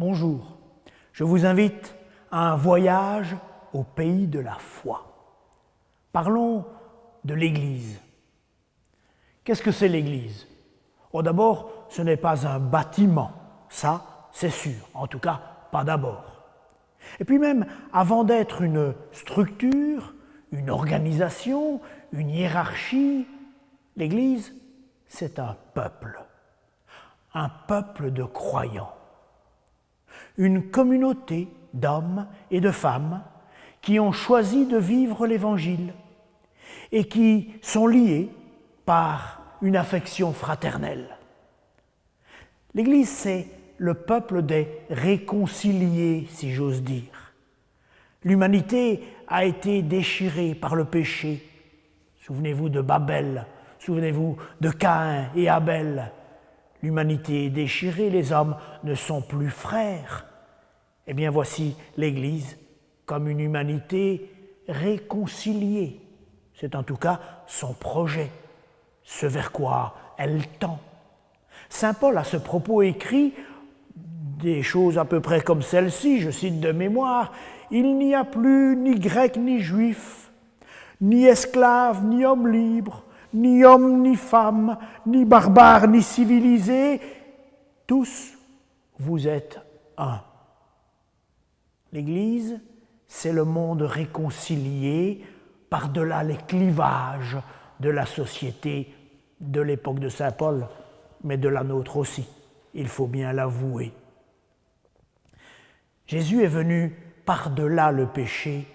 Bonjour, je vous invite à un voyage au pays de la foi. Parlons de l'Église. Qu'est-ce que c'est l'Église? D'abord, ce n'est pas un bâtiment, ça c'est sûr, en tout cas pas d'abord. Et puis même, avant d'être une structure, une organisation, une hiérarchie, l'Église, c'est un peuple de croyants. Une communauté d'hommes et de femmes qui ont choisi de vivre l'Évangile et qui sont liés par une affection fraternelle. L'Église, c'est le peuple des réconciliés, si j'ose dire. L'humanité a été déchirée par le péché. Souvenez-vous de Babel, souvenez-vous de Caïn et Abel. L'humanité est déchirée, les hommes ne sont plus frères. Eh bien, voici l'Église comme une humanité réconciliée. C'est en tout cas son projet, ce vers quoi elle tend. Saint Paul, à ce propos, écrit des choses à peu près comme celle-ci, je cite de mémoire, « Il n'y a plus ni grec ni juif, ni esclave ni homme libre, ni homme ni femme, ni barbare ni civilisé, tous vous êtes un. » L'Église, c'est le monde réconcilié par-delà les clivages de la société de l'époque de Saint Paul, mais de la nôtre aussi, il faut bien l'avouer. Jésus est venu par-delà le péché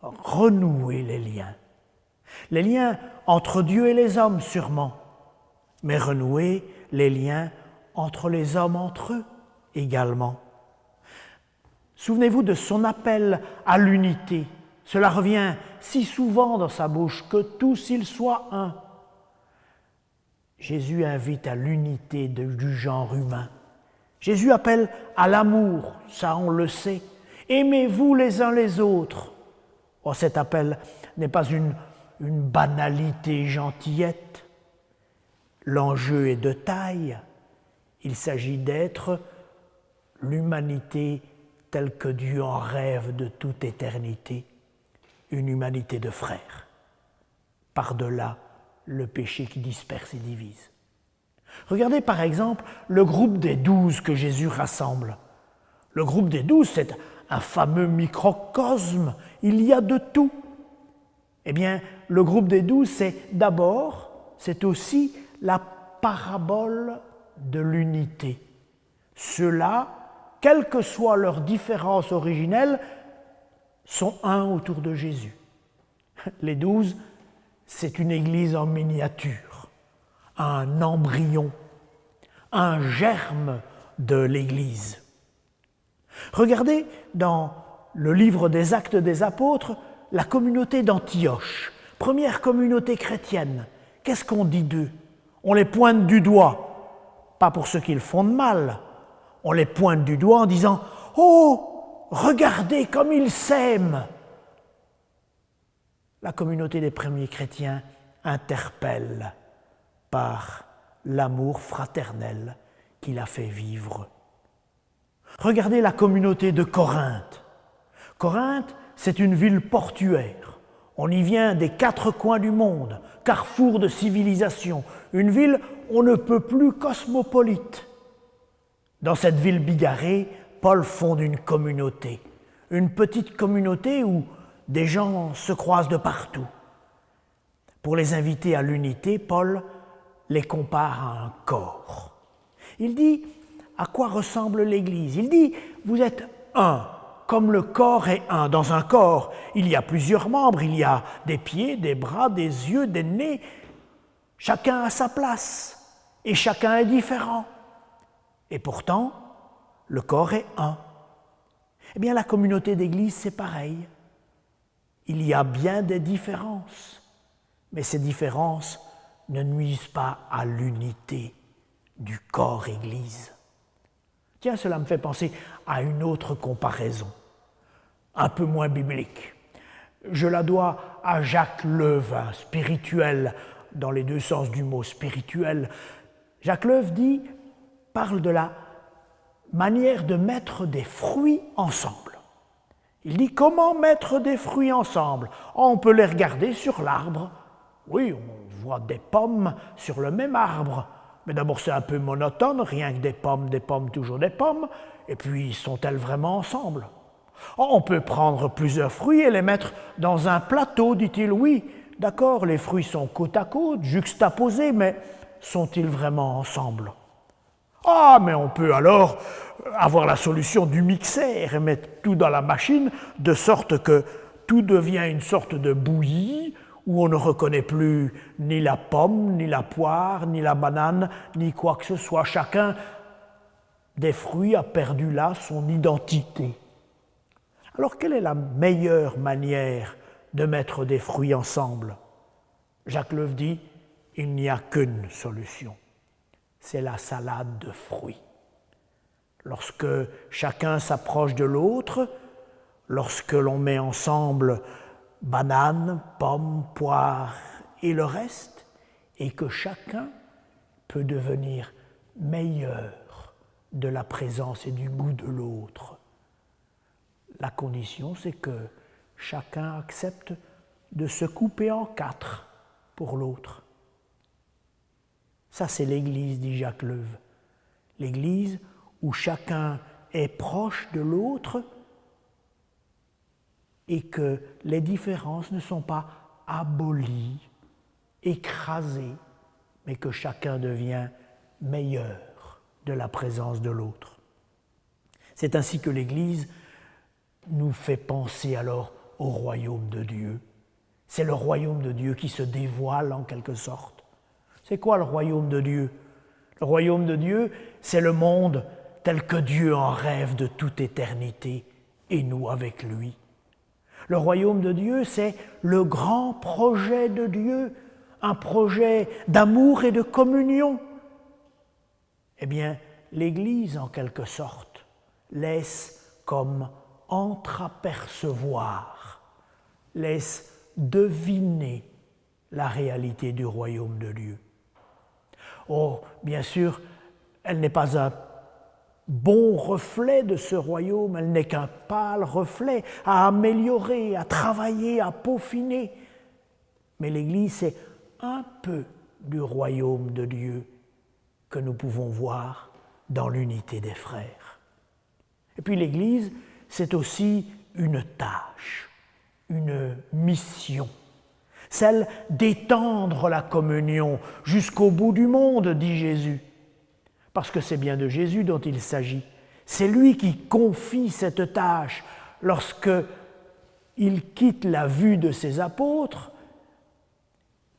renouer les liens entre Dieu et les hommes sûrement, mais renouer les liens entre les hommes entre eux également. Souvenez-vous de son appel à l'unité. Cela revient si souvent dans sa bouche, que tous ils soient un. Jésus invite à l'unité du genre humain. Jésus appelle à l'amour, ça on le sait. Aimez-vous les uns les autres. Cet appel n'est pas une banalité gentillette. L'enjeu est de taille. Il s'agit d'être l'humanité telle que Dieu en rêve de toute éternité. Une humanité de frères. Par-delà le péché qui disperse et divise. Regardez par exemple le groupe des 12 que Jésus rassemble. Le groupe des 12, c'est un fameux microcosme, il y a de tout. Eh bien, le groupe des 12, c'est aussi la parabole de l'unité. Ceux-là, quelles que soient leurs différences originelles, sont un autour de Jésus. Les 12, c'est une église en miniature, un embryon, un germe de l'église. Regardez dans le livre des Actes des Apôtres, la communauté d'Antioche, première communauté chrétienne. Qu'est-ce qu'on dit d'eux? On les pointe du doigt, pas pour ce qu'ils font de mal, on les pointe du doigt en disant « Oh, regardez comme ils s'aiment !» La communauté des premiers chrétiens interpelle par l'amour fraternel qu'il a fait vivre. Regardez la communauté de Corinthe. Corinthe, c'est une ville portuaire. On y vient des 4 coins du monde, carrefour de civilisation, une ville on ne peut plus cosmopolite. Dans cette ville bigarrée, Paul fonde une petite communauté où des gens se croisent de partout. Pour les inviter à l'unité, Paul les compare à un corps. Il dit à quoi ressemble l'Église. Il dit vous êtes un, comme le corps est un. Dans un corps, il y a plusieurs membres, il y a des pieds, des bras, des yeux, des nez. Chacun a sa place et chacun est différent. Et pourtant, le corps est un. Eh bien, la communauté d'Église, c'est pareil. Il y a bien des différences, mais ces différences ne nuisent pas à l'unité du corps Église. Tiens, cela me fait penser à une autre comparaison, un peu moins biblique. Je la dois à Jacques Leuve, un spirituel, dans les deux sens du mot spirituel. Jacques Leuve parle de manière de mettre des fruits ensemble. Il dit comment mettre des fruits ensemble? On peut les regarder sur l'arbre. Oui, on voit des pommes sur le même arbre. Mais d'abord c'est un peu monotone, rien que des pommes, toujours des pommes. Et puis sont-elles vraiment ensemble? On peut prendre plusieurs fruits et les mettre dans un plateau, dit-il. Oui, d'accord, les fruits sont côte à côte, juxtaposés, mais sont-ils vraiment ensemble? Ah, mais on peut alors avoir la solution du mixeur et mettre tout dans la machine de sorte que tout devient une sorte de bouillie où on ne reconnaît plus ni la pomme, ni la poire, ni la banane, ni quoi que ce soit. Chacun des fruits a perdu là son identité. Alors, quelle est la meilleure manière de mettre des fruits ensemble? Jacques Leuve dit, il n'y a qu'une solution, c'est la salade de fruits. Lorsque chacun s'approche de l'autre, lorsque l'on met ensemble bananes, pommes, poires et le reste, et que chacun peut devenir meilleur de la présence et du goût de l'autre. La condition, c'est que chacun accepte de se couper en quatre pour l'autre. Ça, c'est l'Église, dit Jacques Leuve. L'Église où chacun est proche de l'autre et que les différences ne sont pas abolies, écrasées, mais que chacun devient meilleur de la présence de l'autre. C'est ainsi que l'Église nous fait penser alors au royaume de Dieu. C'est le royaume de Dieu qui se dévoile en quelque sorte. C'est quoi le royaume de Dieu? Le royaume de Dieu, c'est le monde tel que Dieu en rêve de toute éternité, et nous avec lui. Le royaume de Dieu, c'est le grand projet de Dieu, un projet d'amour et de communion. Eh bien, l'Église, en quelque sorte, laisse comme entreapercevoir, laisse deviner la réalité du royaume de Dieu. Oh, bien sûr, elle n'est pas un bon reflet de ce royaume, elle n'est qu'un pâle reflet à améliorer, à travailler, à peaufiner. Mais l'Église, c'est un peu du royaume de Dieu que nous pouvons voir dans l'unité des frères. Et puis l'Église, c'est aussi une tâche, une mission, celle d'étendre la communion jusqu'au bout du monde, dit Jésus. Parce que c'est bien de Jésus dont il s'agit. C'est lui qui confie cette tâche lorsque il quitte la vue de ses apôtres.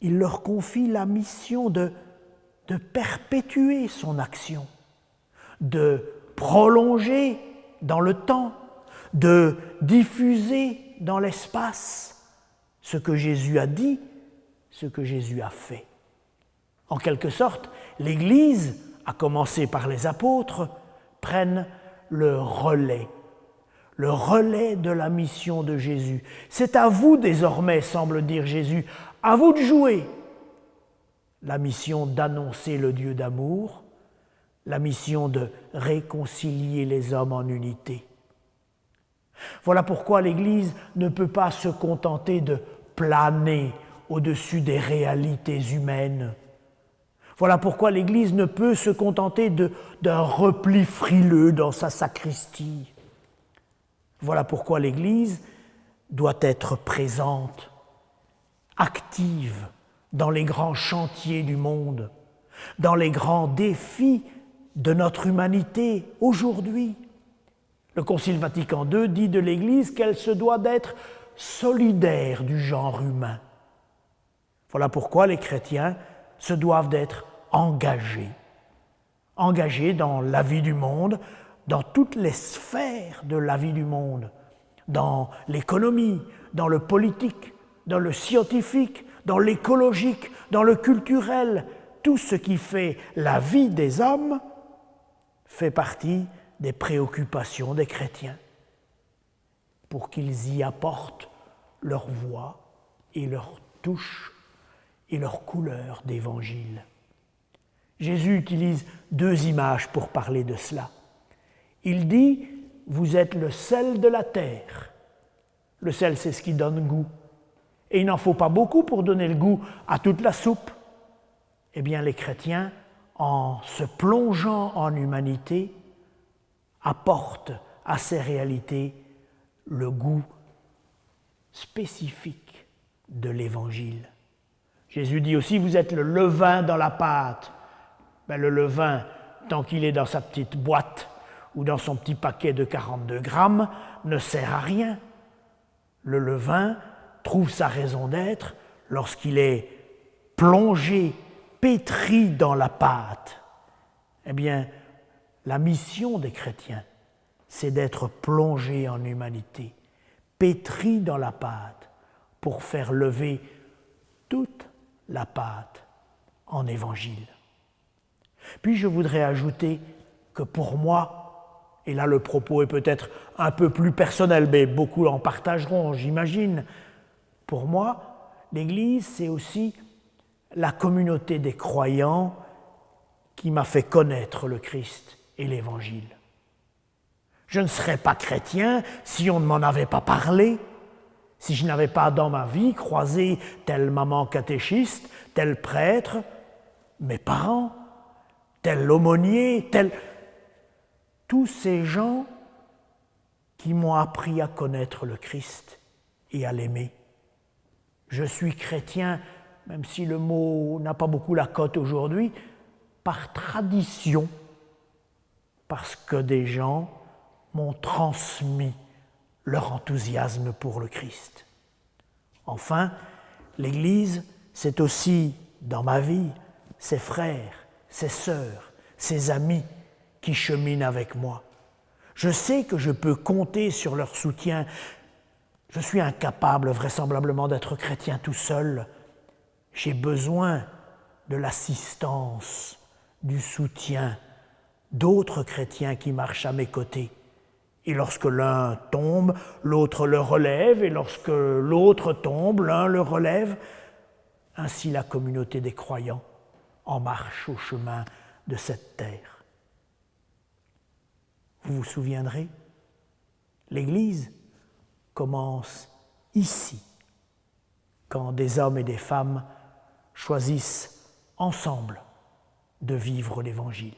Il leur confie la mission de perpétuer son action, de prolonger dans le temps, de diffuser dans l'espace ce que Jésus a dit, ce que Jésus a fait. En quelque sorte, l'Église, à commencer par les apôtres, prennent le relais de la mission de Jésus. C'est à vous désormais, semble dire Jésus, à vous de jouer la mission d'annoncer le Dieu d'amour, la mission de réconcilier les hommes en unité. Voilà pourquoi l'Église ne peut pas se contenter de planer au-dessus des réalités humaines. Voilà pourquoi l'Église ne peut se contenter d'un repli frileux dans sa sacristie. Voilà pourquoi l'Église doit être présente, active dans les grands chantiers du monde, dans les grands défis de notre humanité aujourd'hui. Le Concile Vatican II dit de l'Église qu'elle se doit d'être solidaire du genre humain. Voilà pourquoi les chrétiens se doivent d'être engagés dans la vie du monde, dans toutes les sphères de la vie du monde, dans l'économie, dans le politique, dans le scientifique, dans l'écologique, dans le culturel. Tout ce qui fait la vie des hommes fait partie des préoccupations des chrétiens, pour qu'ils y apportent leur voix et leur touche et leur couleur d'évangile. Jésus utilise deux images pour parler de cela. Il dit, vous êtes le sel de la terre. Le sel, c'est ce qui donne goût. Et il n'en faut pas beaucoup pour donner le goût à toute la soupe. Eh bien, les chrétiens, en se plongeant en humanité, apportent à ces réalités le goût spécifique de l'Évangile. Jésus dit aussi, vous êtes le levain dans la pâte. Ben, le levain, tant qu'il est dans sa petite boîte ou dans son petit paquet de 42 grammes, ne sert à rien. Le levain trouve sa raison d'être lorsqu'il est plongé, pétri dans la pâte. Eh bien, la mission des chrétiens, c'est d'être plongé en humanité, pétri dans la pâte, pour faire lever toute la pâte en évangile. Puis je voudrais ajouter que pour moi, et là le propos est peut-être un peu plus personnel, mais beaucoup en partageront, j'imagine, pour moi, l'Église, c'est aussi la communauté des croyants qui m'a fait connaître le Christ et l'Évangile. Je ne serais pas chrétien si on ne m'en avait pas parlé, si je n'avais pas dans ma vie croisé telle maman catéchiste, tel prêtre, mes parents, tel aumônier, tous ces gens qui m'ont appris à connaître le Christ et à l'aimer. Je suis chrétien, même si le mot n'a pas beaucoup la cote aujourd'hui, par tradition, parce que des gens m'ont transmis leur enthousiasme pour le Christ. Enfin, l'Église, c'est aussi, dans ma vie, ses frères, ses sœurs, ses amis qui cheminent avec moi. Je sais que je peux compter sur leur soutien. Je suis incapable vraisemblablement d'être chrétien tout seul. J'ai besoin de l'assistance, du soutien d'autres chrétiens qui marchent à mes côtés. Et lorsque l'un tombe, l'autre le relève, et lorsque l'autre tombe, l'un le relève. Ainsi la communauté des croyants en marche au chemin de cette terre. Vous vous souviendrez, l'Église commence ici, quand des hommes et des femmes choisissent ensemble de vivre l'Évangile.